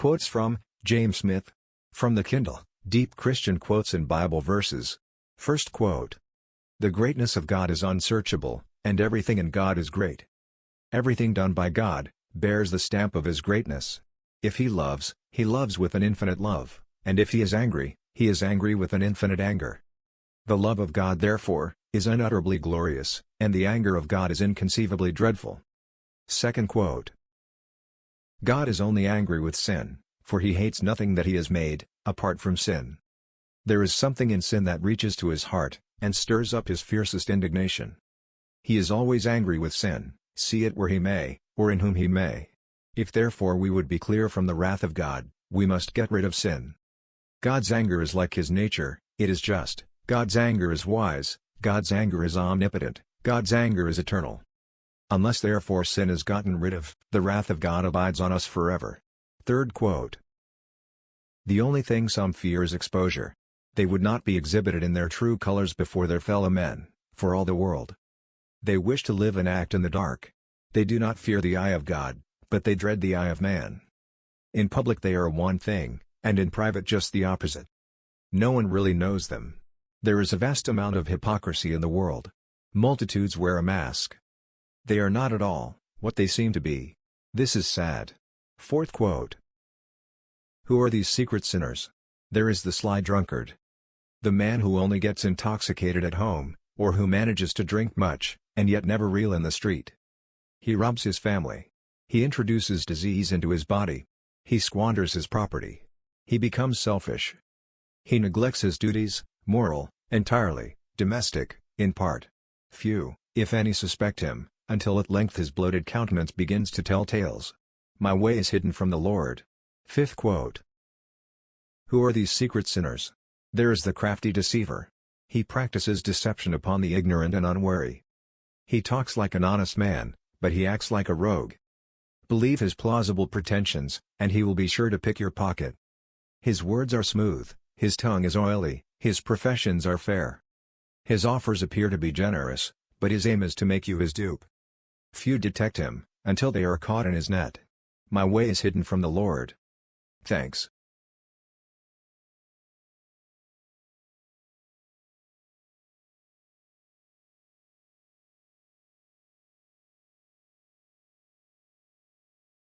Quotes from James Smith. From the Kindle, Deep Christian Quotes and Bible Verses. First quote. The greatness of God is unsearchable, and everything in God is great. Everything done by God bears the stamp of His greatness. If He loves with an infinite love, and if He is angry with an infinite anger. The love of God therefore is unutterably glorious, and the anger of God is inconceivably dreadful. Second quote. God is only angry with sin, for He hates nothing that He has made, apart from sin. There is something in sin that reaches to His heart, and stirs up His fiercest indignation. He is always angry with sin, see it where He may, or in whom He may. If therefore we would be clear from the wrath of God, we must get rid of sin. God's anger is like His nature, it is just, God's anger is wise, God's anger is omnipotent, God's anger is eternal. Unless therefore sin is gotten rid of, the wrath of God abides on us forever. Third quote. The only thing some fear is exposure. They would not be exhibited in their true colors before their fellow men, for all the world. They wish to live and act in the dark. They do not fear the eye of God, but they dread the eye of man. In public they are one thing, and in private just the opposite. No one really knows them. There is a vast amount of hypocrisy in the world. Multitudes wear a mask. They are not at all what they seem to be. This is sad. Fourth quote. Who are these secret sinners? There is the sly drunkard. The man who only gets intoxicated at home, or who manages to drink much, and yet never reel in the street. He robs his family. He introduces disease into his body. He squanders his property. He becomes selfish. He neglects his duties, moral, entirely, domestic, in part. Few, if any, suspect him, until at length his bloated countenance begins to tell tales. My way is hidden from the Lord. Fifth quote. Who are these secret sinners? There is the crafty deceiver. He practices deception upon the ignorant and unwary. He talks like an honest man, but he acts like a rogue. Believe his plausible pretensions, and he will be sure to pick your pocket. His words are smooth, his tongue is oily, his professions are fair. His offers appear to be generous, but his aim is to make you his dupe. Few detect him, until they are caught in his net. My way is hidden from the Lord. Thanks.